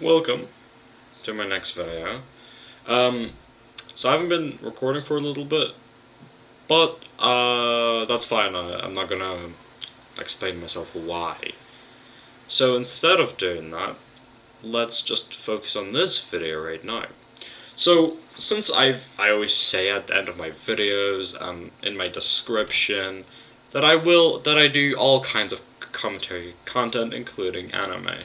Welcome to my next video. So I haven't been recording for a little bit, but that's fine. I'm not gonna explain myself why. So instead of doing that, let's just focus on this video right now. So since I always say at the end of my videos in my description that I do all kinds of commentary content, including anime.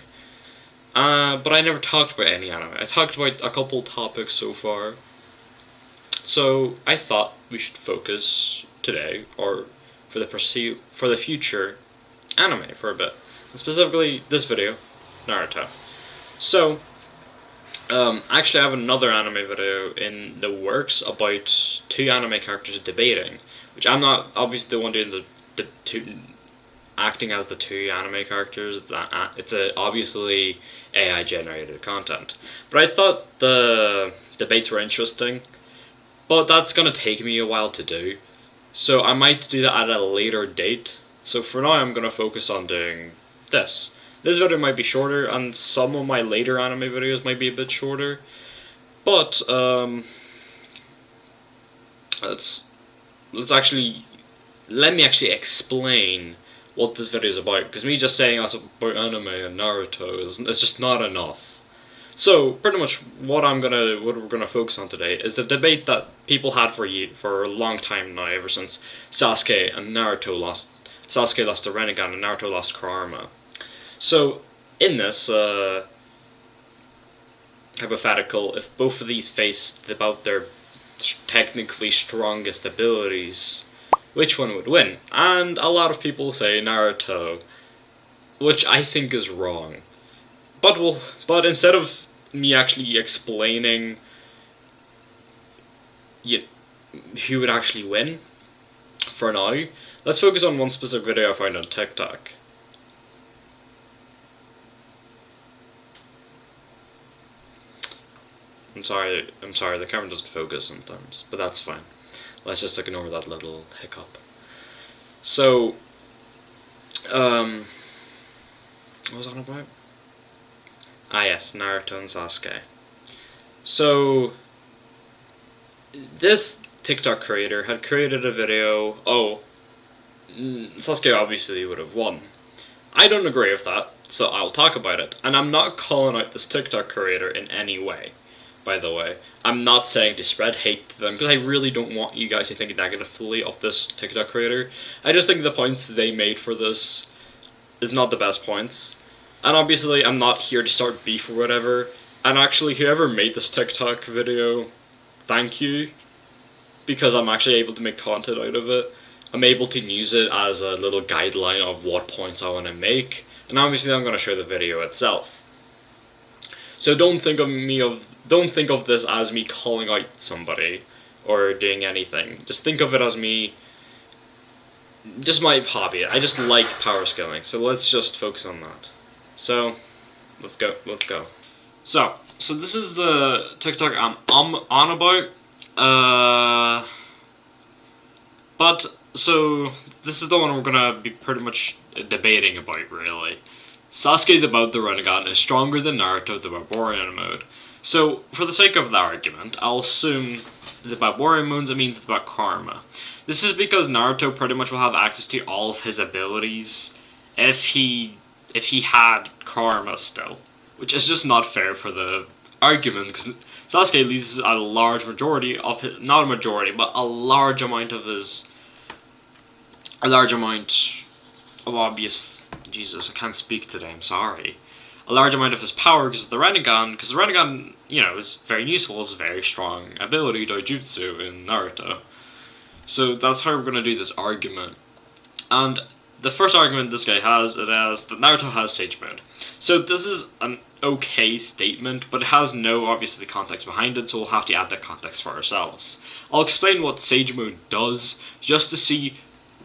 But I never talked about any anime. I talked about a couple topics so far. So I thought we should focus today, or for the future, anime for a bit, and specifically this video, Naruto. So, actually, I have another anime video in the works about two anime characters debating, which I'm not obviously the one doing the two acting as the two anime characters. It's obviously AI generated content. But I thought the debates were interesting, but that's gonna take me a while to do. So I might do that at a later date. So for now I'm gonna focus on doing this. This video might be shorter, and some of my later anime videos might be a bit shorter. But let's actually let me actually explain what this video is about, because me just saying it's about anime and Naruto is just not enough. So pretty much what we're gonna focus on today is a debate that people had for a long time now, ever since Sasuke lost the Rinnegan and Naruto lost kurama. So in this hypothetical, if both of these faced about their technically strongest abilities, which one would win? And a lot of people say Naruto, which I think is wrong. But instead of me actually explaining who would actually win, for now, let's focus on one specific video I found on TikTok. I'm sorry, the camera doesn't focus sometimes, but that's fine. Let's just ignore that little hiccup. So, what was I on about? Yes, Naruto and Sasuke. So, this TikTok creator had created a video, Sasuke obviously would have won. I don't agree with that, so I'll talk about it. And I'm not calling out this TikTok creator in any way. By the way, I'm not saying to spread hate to them, because I really don't want you guys to think negatively of this TikTok creator. I just think the points they made for this is not the best points. And obviously, I'm not here to start beef or whatever. And actually, whoever made this TikTok video, thank you. Because I'm actually able to make content out of it. I'm able to use it as a little guideline of what points I want to make. And obviously, I'm going to show the video itself. So don't think of this as me calling out somebody or doing anything. Just think of it as me, just my hobby. I just like power scaling, so let's just focus on that. So, let's go. So this is the TikTok I'm on about. So this is the one we're gonna be pretty much debating about, really. Sasuke the Rinnegan is stronger than Naruto the Barbarian mode. So, for the sake of the argument, I'll assume the Barbarian mode means about karma. This is because Naruto pretty much will have access to all of his abilities if he had karma still, which is just not fair for the argument, because Sasuke loses a large majority of his, not a majority, but a large amount of obvious. Jesus, I can't speak today, I'm sorry. A large amount of his power because of the Rinnegan, because the Rinnegan, is very useful, it's a very strong ability, Dojutsu, in Naruto. So that's how we're going to do this argument. And the first argument this guy has, it is that Naruto has Sage Mode. So this is an okay statement, but it has no, obviously, context behind it, so we'll have to add that context for ourselves. I'll explain what Sage Mode does, just to see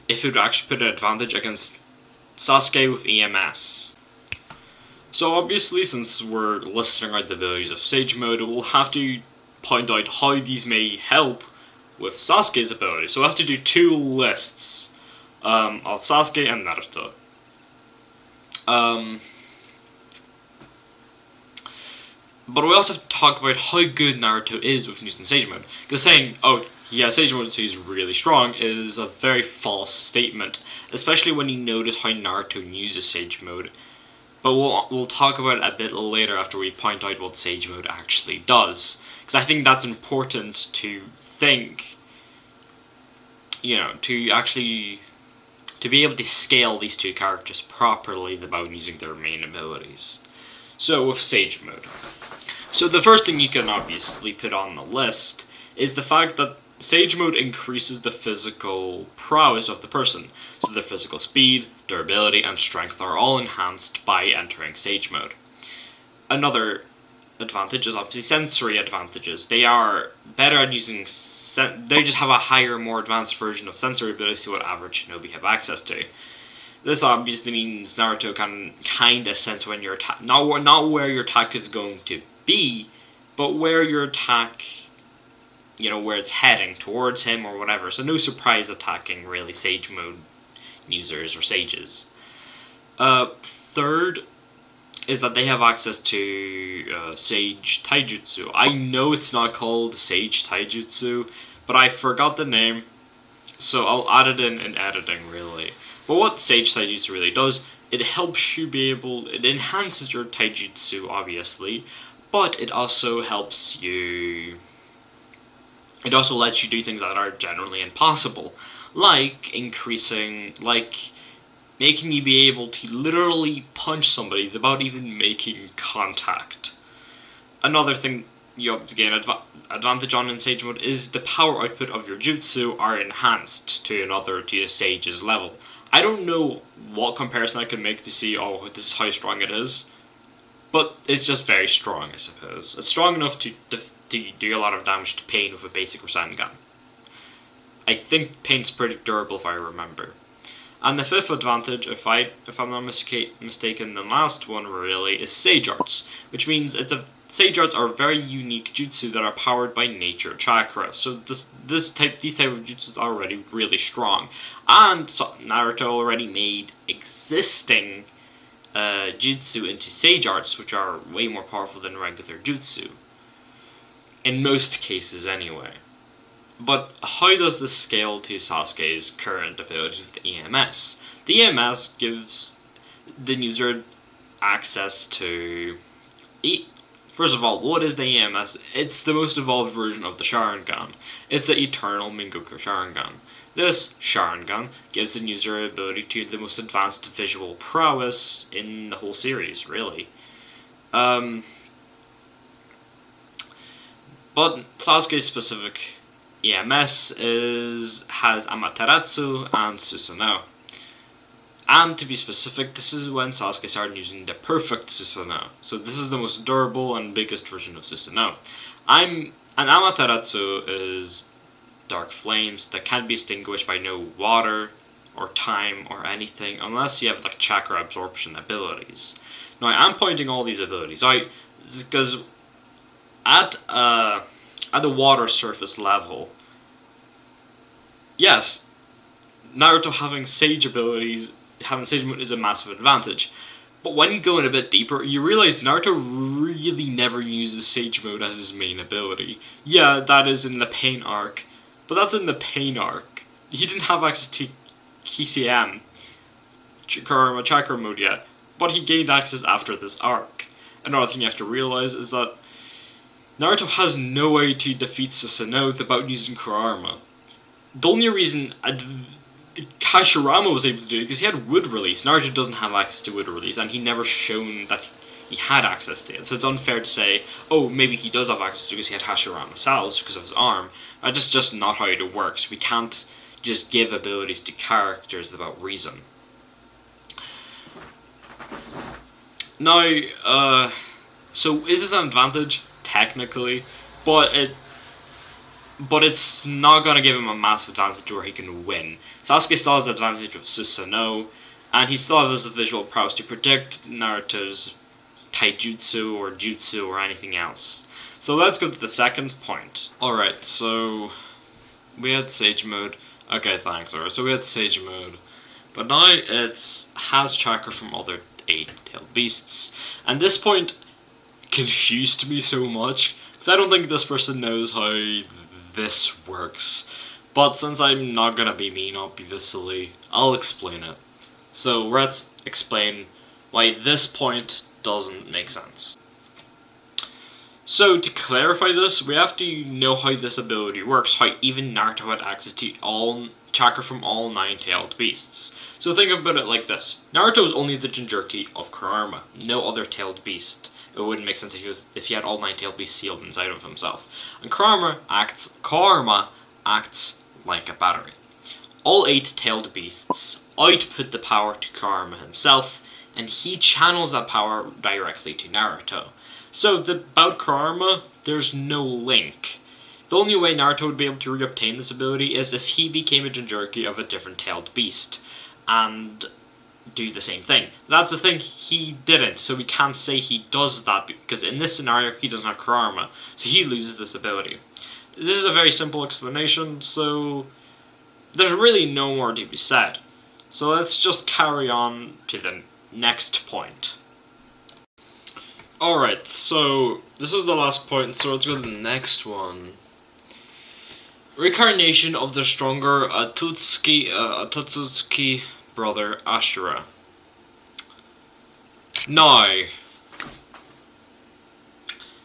if it would actually put an advantage against Sasuke with EMS. So obviously, since we're listing out the abilities of Sage Mode, we'll have to point out how these may help with Sasuke's ability. So we'll have to do two lists of Sasuke and Naruto. But we also have to talk about how good Naruto is with using Sage Mode. Because saying, oh, he has Sage Mode so he's really strong is a very false statement. Especially when you notice how Naruto uses Sage Mode. But we'll talk about it a bit later after we point out what Sage Mode actually does. Because I think that's important to think, to be able to scale these two characters properly without using their main abilities. So with Sage Mode. So the first thing you can obviously put on the list is the fact that Sage Mode increases the physical prowess of the person. So their physical speed, durability, and strength are all enhanced by entering Sage Mode. Another advantage is obviously sensory advantages. They are better at using they just have a higher, more advanced version of sensory abilities to what average shinobi have access to. This obviously means Naruto can kind of sense when your attack, not where your attack is going to be, but where your attack, where it's heading towards him or whatever. So no surprise attacking, really, Sage Mode users or sages. Third is that they have access to Sage Taijutsu. I know it's not called Sage Taijutsu, but I forgot the name, so I'll add it in editing, really. But what Sage Taijutsu really does, it helps you it enhances your Taijutsu, obviously, but it also helps you, it also lets you do things that are generally impossible, like making you be able to literally punch somebody without even making contact. Another thing you gain advantage on in Sage Mode is the power output of your jutsu are enhanced to a Sage's level. I don't know what comparison I can make to see, oh, this is how strong it is, but it's just very strong, I suppose. It's strong enough to do a lot of damage to Pain with a basic rasengan. I think Pain's pretty durable if I remember. And the fifth advantage, if I'm not mistaken, the last one really, is Sage Arts, which means Sage Arts are very unique jutsu that are powered by nature chakra. So these type of jutsus are already really strong, and so Naruto already made existing jutsu into Sage Arts, which are way more powerful than regular jutsu. In most cases, anyway. But how does this scale to Sasuke's current abilities with the EMS? The EMS gives the user access to... First of all, what is the EMS? It's the most evolved version of the Sharingan. It's the Eternal Mingoku Sharingan. This Sharingan gives the user ability to the most advanced visual prowess in the whole series, really. But Sasuke's specific EMS has Amaterasu and Susanoo. And to be specific, this is when Sasuke started using the perfect Susanoo. So this is the most durable and biggest version of Susanoo. An Amaterasu is dark flames that can't be extinguished by no water or time or anything unless you have like chakra absorption abilities. Now I'm pointing all these abilities out because at the water surface level, yes, Naruto having Sage abilities, having Sage Mode is a massive advantage. But when you go in a bit deeper, you realize Naruto really never uses Sage Mode as his main ability. Yeah, that is in the Pain arc, but that's in the Pain arc. He didn't have access to KCM, Kurama Chakra Mode yet, but he gained access after this arc. Another thing you have to realize is that Naruto has no way to defeat Susanoo without using Kurama. The only reason Hashirama was able to do it because he had wood release. Naruto doesn't have access to wood release, and he never shown that he had access to it. So it's unfair to say, oh, maybe he does have access to it because he had Hashirama cells because of his arm. That's just not how it works. We can't just give abilities to characters without reason. Now, so is this an advantage? Technically, but it's not going to give him a massive advantage where he can win. Sasuke still has the advantage of Susanoo, and he still has the visual prowess to predict Naruto's taijutsu or jutsu or anything else. So let's go to the second point. Alright, so we had Sage Mode. Okay, thanks, Laura. So we had Sage Mode, but now it has chakra from other 8-tailed beasts. And this point, confused me so much, because I don't think this person knows how this works. But since I'm not gonna be mean, obviously, I'll explain it. So let's explain why this point doesn't make sense. So to clarify this, we have to know how this ability works, how even Naruto had access to all chakra from all 9 tailed beasts. So think about it like this. Naruto is only the Jinchuriki of Kurama, no other tailed beast. It wouldn't make sense if he had all 9 tailed beasts sealed inside of himself. And Kurama acts like a battery. All 8 tailed beasts output the power to Kurama himself, and he channels that power directly to Naruto. So about Kurama, there's no link. The only way Naruto would be able to reobtain this ability is if he became a Jinchuriki of a different tailed beast, and do the same thing. That's the thing, he didn't, so we can't say he does that, because in this scenario, he doesn't have Kurama, so he loses this ability. This is a very simple explanation, so there's really no more to be said. So let's just carry on to the next point. Alright, so this is the last point, so let's go to the next one. Reincarnation of the stronger Totsuki brother Ashura. Now,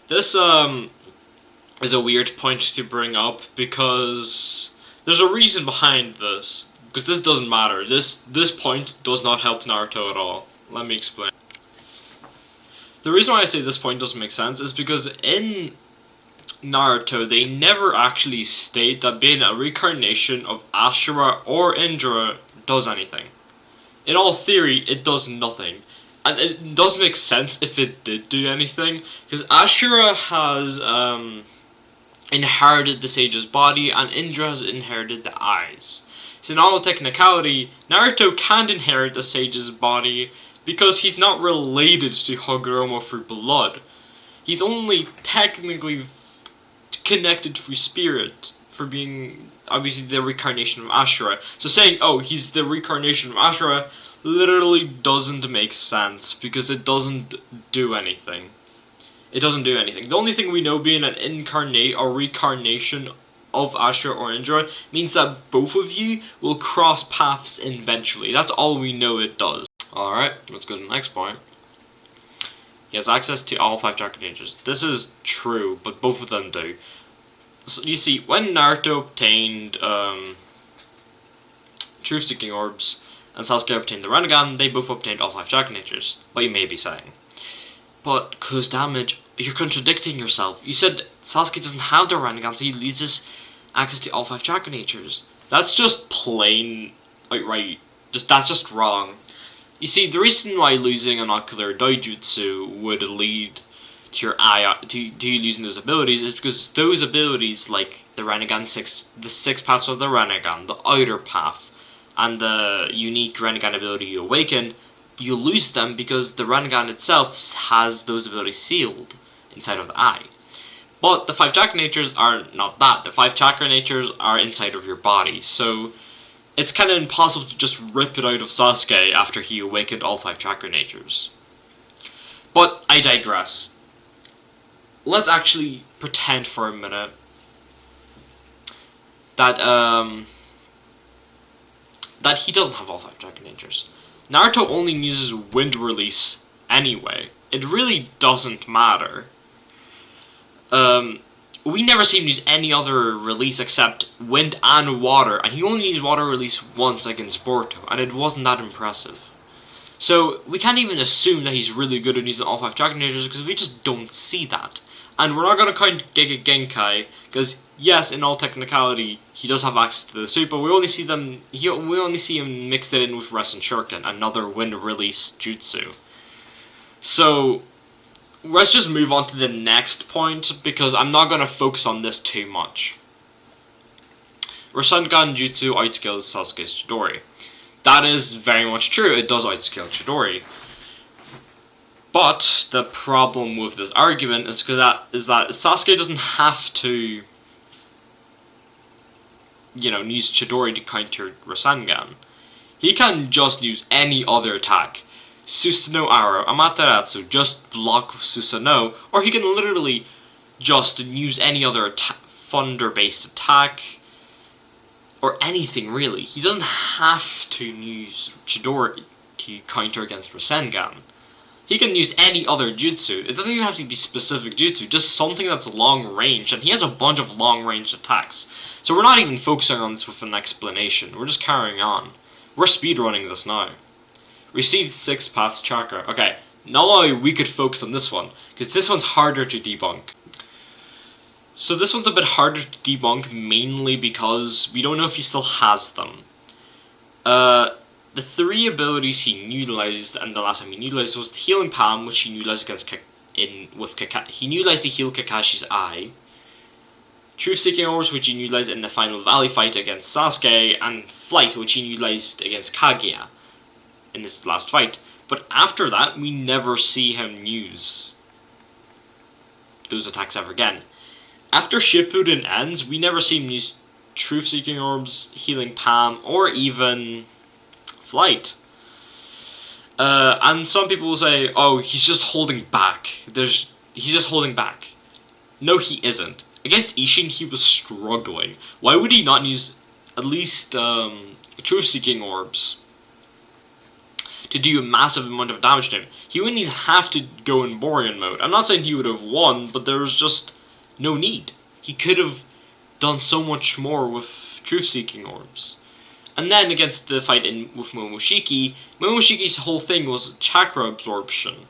this is a weird point to bring up because there's a reason behind this. Because this doesn't matter. This point does not help Naruto at all. Let me explain. The reason why I say this point doesn't make sense is because in Naruto, they never actually state that being a reincarnation of Ashura or Indra does anything. In all theory, it does nothing. And it does make sense if it did do anything, because Ashura has inherited the sage's body, and Indra has inherited the eyes. So in all technicality, Naruto can't inherit the sage's body, because he's not related to Hagoromo through blood. He's only technically connected through spirit, for being obviously the reincarnation of Ashura. So saying, oh, he's the reincarnation of Ashura, literally doesn't make sense, because it doesn't do anything. It doesn't do anything. The only thing we know being an incarnate or reincarnation of Ashura or Indra means that both of you will cross paths eventually. That's all we know it does. Alright, let's go to the next point. He has access to all 5 chakra natures. This is true, but both of them do. So you see, when Naruto obtained Truth-Seeking Orbs, and Sasuke obtained the Rinnegan, they both obtained all 5 chakra natures. What you may be saying. But, close damage, you're contradicting yourself. You said Sasuke doesn't have the Rinnegan, so he loses access to all 5 chakra natures. That's just plain outright. That's just wrong. You see, the reason why losing an ocular doujutsu would lead to your eye to you losing those abilities is because those abilities, like the Rinnegan 6, the 6 paths of the Rinnegan, the outer path, and the unique Rinnegan ability you awaken, you lose them because the Rinnegan itself has those abilities sealed inside of the eye. But the 5 chakra natures are not that. The 5 chakra natures are inside of your body, so it's kind of impossible to just rip it out of Sasuke after he awakened all 5 chakra natures. But I digress. Let's actually pretend for a minute that that he doesn't have all 5 chakra natures. Naruto only uses wind release anyway. It really doesn't matter. We never see him use any other release except wind and water, and he only used water release once against Boruto, and it wasn't that impressive. So we can't even assume that he's really good at using all 5 chakra natures because we just don't see that. And we're not going to count Giga Genkai, because yes, in all technicality, he does have access to the suit, but we only see him mixed it in with Rasen Shuriken, another wind release jutsu. So let's just move on to the next point, because I'm not going to focus on this too much. Rasengan Jutsu outscales Sasuke's Chidori. That is very much true, it does outscale Chidori. But the problem with this argument is that Sasuke doesn't have to, use Chidori to counter Rasengan. He can just use any other attack. Susanoo arrow, Amaterasu, just block with Susanoo, or he can literally just use any other thunder-based attack, or anything really. He doesn't have to use Chidori to counter against Rasengan. He can use any other jutsu. It doesn't even have to be specific jutsu, just something that's long range, and he has a bunch of long range attacks. So we're not even focusing on this with an explanation, we're just carrying on. We're speedrunning this now. Received 6 paths chakra. Okay, now we could focus on this one, because this one's harder to debunk. So this one's a bit harder to debunk, mainly because we don't know if he still has them. The 3 abilities he utilized, and the last time he utilized was the healing palm, which he utilized against he utilized to heal Kakashi's eye. Truth-seeking orbs, which he utilized in the final valley fight against Sasuke, and flight, which he utilized against Kaguya in his last fight. But after that, we never see him use those attacks ever again. After Shippuden ends, we never see him use Truth-seeking orbs, healing palm, or even flight. And some people will say, oh, he's just holding back. He's just holding back. No, he isn't. Against Ishin, he was struggling. Why would he not use at least Truth-seeking orbs to do a massive amount of damage to him? He wouldn't even have to go in Borean mode. I'm not saying he would have won, but there was just no need. He could have done so much more with Truth-seeking orbs. And then against the fight with Momoshiki's whole thing was chakra absorption.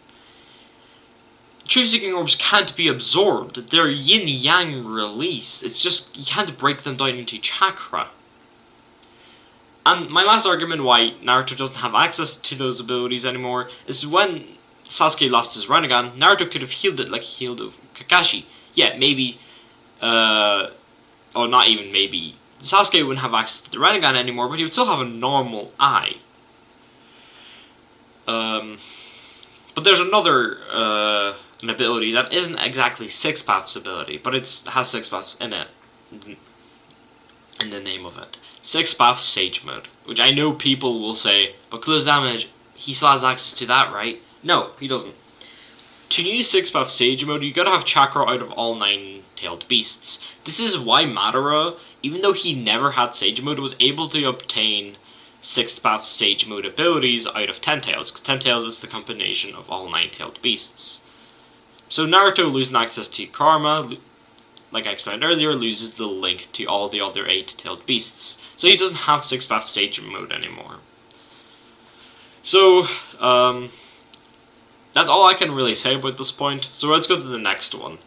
Truth-seeking orbs can't be absorbed. They're yin-yang release. It's just, you can't break them down into chakra. And my last argument why Naruto doesn't have access to those abilities anymore is when Sasuke lost his Rinnegan, Naruto could have healed it like he healed of Kakashi. Yeah, maybe, or not even maybe, Sasuke wouldn't have access to the Rinnegan anymore, but he would still have a normal eye. But there's another, an ability that isn't exactly 6 paths ability, but it has 6 paths in it, in the name of it. 6 paths Sage Mode, which I know people will say, but close damage, he still has access to that, right? No, he doesn't. To use 6 paths Sage Mode, you gotta have chakra out of all 9-tailed beasts. This is why Madara, even though he never had Sage Mode, was able to obtain 6 paths Sage Mode abilities out of 10 tails, because 10 tails is the combination of all 9-tailed beasts. So Naruto losing access to Karma, like I explained earlier, loses the link to all the other 8-tailed beasts. So he doesn't have 6 paths Sage Mode anymore. So, that's all I can really say about this point. So let's go to the next one.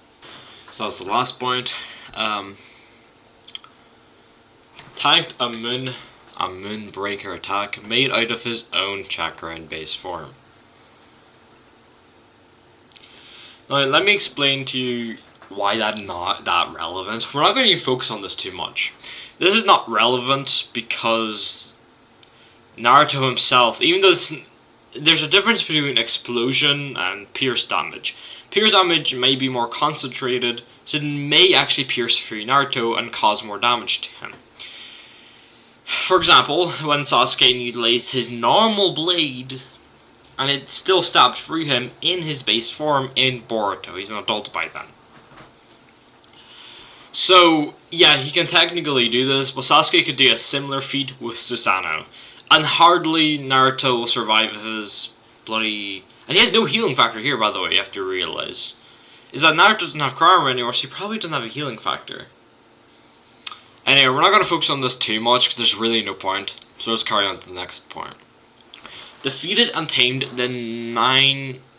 So that's the last point. Tanked a Moonbreaker attack made out of his own chakra in base form. Now let me explain to you why that's not that relevant. We're not going to focus on this too much. This is not relevant because Naruto himself, even though there's a difference between explosion and pierce damage. Pierce damage may be more concentrated, so it may actually pierce through Naruto and cause more damage to him. For example, when Sasuke utilized his normal blade, and it still stabbed through him in his base form in Boruto. He's an adult by then. So, yeah, he can technically do this, but Sasuke could do a similar feat with Susanoo. And hardly Naruto will survive his bloody... And he has no healing factor here, by the way, you have to realize. Is that Naruto doesn't have kurama anymore, so he probably doesn't have a healing factor. Anyway, we're not going to focus on this too much, because there's really no point. So let's carry on to the next point. Defeated and tamed the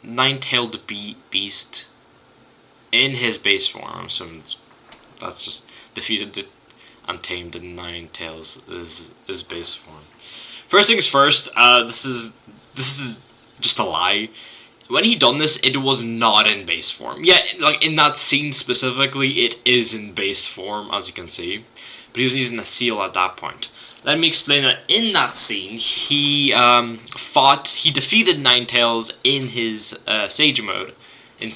nine-tailed beast in his base form. So that's just defeated and tamed the 9 tails is his base form. First things first, this is just a lie. When he done this, it was not in base form. Yeah, like in that scene specifically, it is in base form, as you can see. But he was using a seal at that point. Let me explain that in that scene, he defeated Ninetales in his Sage Mode. And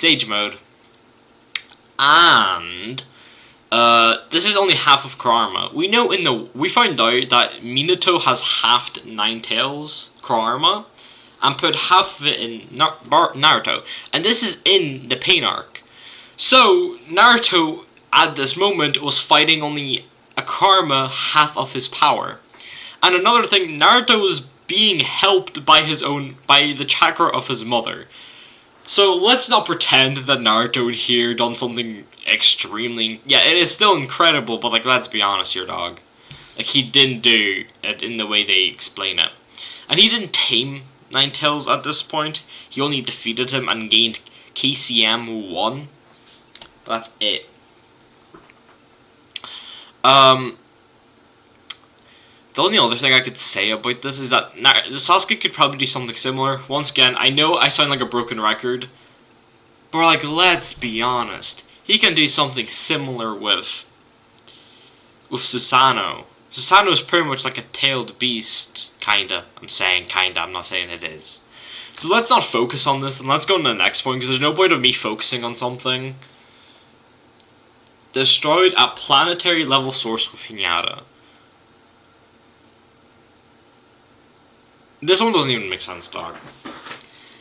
this is only half of Kurama. We found out that Minato has halved Ninetales Kurama, and put half of it in Naruto. And this is in the Pain arc. So, Naruto, at this moment, was fighting only a karma half of his power. And another thing, Naruto was being helped by the chakra of his mother. So let's not pretend that Naruto here done something extremely... Yeah, it is still incredible, but like, let's be honest here, dog. Like, he didn't do it in the way they explain it. And he didn't tame Ninetales at this point. He only defeated him and gained KCM 1. That's it. The only other thing I could say about this is that Sasuke could probably do something similar. Once again, I know I sound like a broken record, but like, let's be honest. He can do something similar with Susanoo. Susanoo is pretty much like a tailed beast, kinda. I'm saying kinda, I'm not saying it is. So let's not focus on this, and let's go to the next point, because there's no point of me focusing on something. Destroyed a planetary level source with Hinata. This one doesn't even make sense, dog.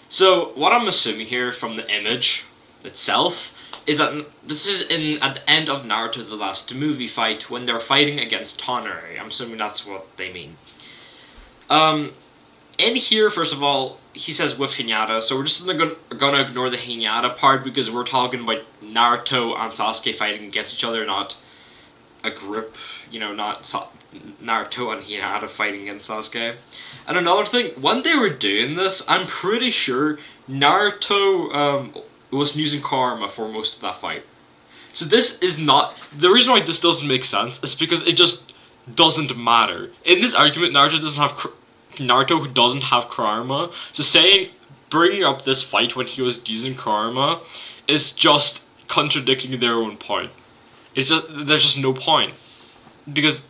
So, what I'm assuming here from the image itself is that this is at the end of Naruto the Last movie fight when they're fighting against toneri. I'm assuming that's what they mean. In here, first of all, he says with Hinata, so we're just gonna ignore the Hinata part because we're talking about Naruto and Sasuke fighting against each other, not a group, not Naruto and Hinata fighting against Sasuke. And another thing, when they were doing this, I'm pretty sure Naruto was using karma for most of that fight. So this is not... The reason why this doesn't make sense is because it just doesn't matter. In this argument, Naruto doesn't have karma, so bringing up this fight when he was using karma is just contradicting their own point. There's just no point. Because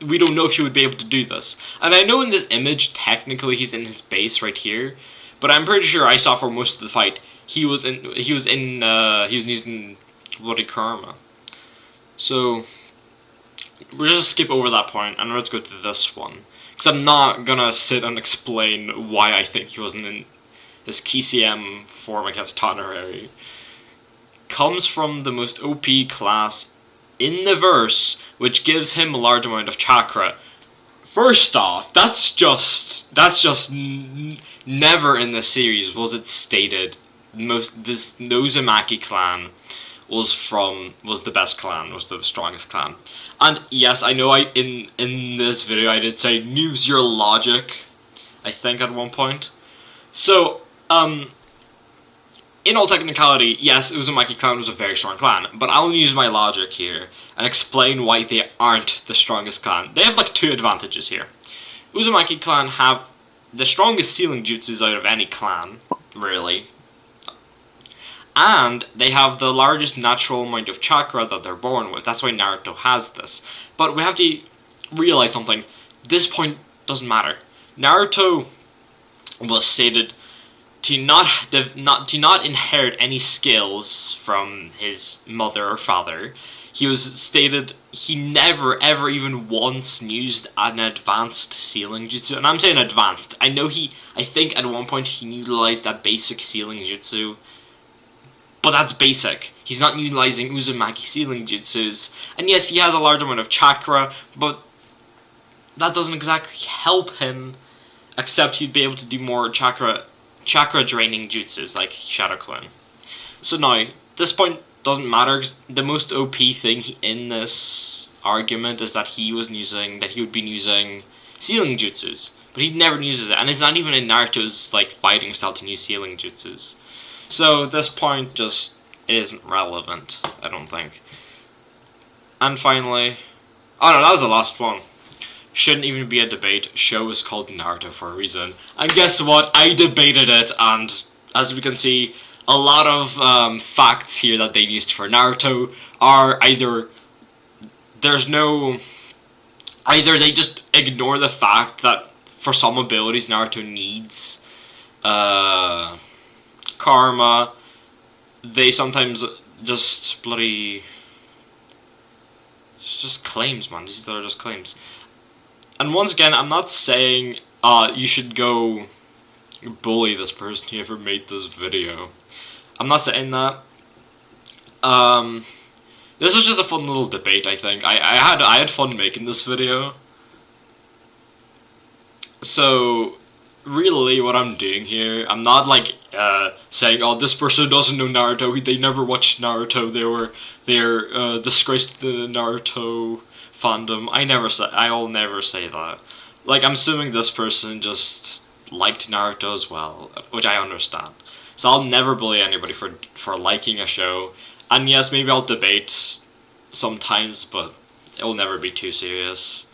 we don't know if he would be able to do this. And I know in this image, technically he's in his base right here, but I'm pretty sure I saw for most of the fight, he was using bloody karma. So, we'll just skip over that point, and let's go to this one. Because I'm not gonna sit and explain why I think he wasn't in his KCM form against toneri. Comes from the most OP class in the verse, which gives him a large amount of chakra. First off, that's just never in the series was it stated this Uzumaki clan was the best clan, was the strongest clan. And yes, I know in this video I did say use your logic, I think at one point. So, in all technicality, yes, Uzumaki clan was a very strong clan, but I'll use my logic here and explain why they aren't the strongest clan. They have like two advantages here. Uzumaki clan have the strongest sealing jutsus out of any clan, really. And they have the largest natural amount of chakra that they're born with. That's why Naruto has this. But we have to realize something. This point doesn't matter. Naruto was stated to not inherit any skills from his mother or father. He was stated he never ever even once used an advanced sealing jutsu. And I'm saying advanced. I think at one point he utilized a basic sealing jutsu. But that's basic. He's not utilizing Uzumaki sealing jutsus. And yes, he has a large amount of chakra, but that doesn't exactly help him, except he'd be able to do more chakra draining jutsus like Shadow Clone. So now, this point doesn't matter, 'cause the most OP thing in this argument is that he would be using sealing jutsus. But he never uses it, and it's not even in Naruto's fighting style to use sealing jutsus. So this point just isn't relevant, I don't think. And finally... Oh no, that was the last one. Shouldn't even be a debate. Show is called Naruto for a reason. And guess what? I debated it, and as we can see, a lot of facts here that they used for Naruto are either they just ignore the fact that for some abilities Naruto needs karma. They sometimes just bloody... It's just claims, man. These are just claims. And once again, I'm not saying you should go bully this person who ever made this video. I'm not saying that. This was just a fun little debate, I think. I had fun making this video. So, really, what I'm doing here, I'm not like saying, "Oh, this person doesn't know Naruto. They never watched Naruto. They're disgraced to the Naruto fandom." I'll never say that. Like, I'm assuming this person just liked Naruto as well, which I understand. So I'll never bully anybody for liking a show. And yes, maybe I'll debate sometimes, but it'll never be too serious.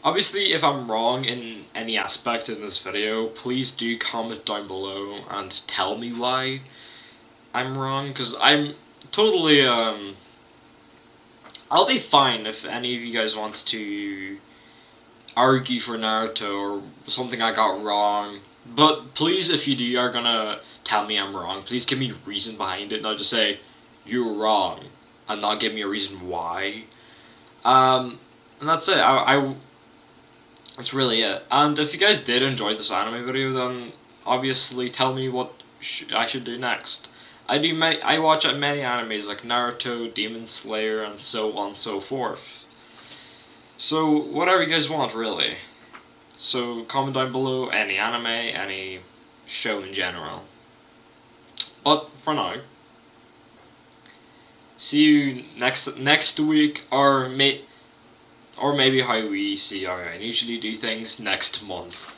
Obviously, if I'm wrong in any aspect in this video, please do comment down below and tell me why I'm wrong, because I'm totally, I'll be fine if any of you guys want to argue for Naruto or something I got wrong. But please, if you do are gonna tell me I'm wrong, please give me a reason behind it, not just say, "You're wrong," and not give me a reason why. And that's it. That's really it. And if you guys did enjoy this anime video, then obviously tell me what I should do next. I watch many animes like Naruto, Demon Slayer, and so on and so forth. So whatever you guys want, really. So comment down below any anime, any show in general. But for now, see you next week, or maybe how we see how I usually do things next month.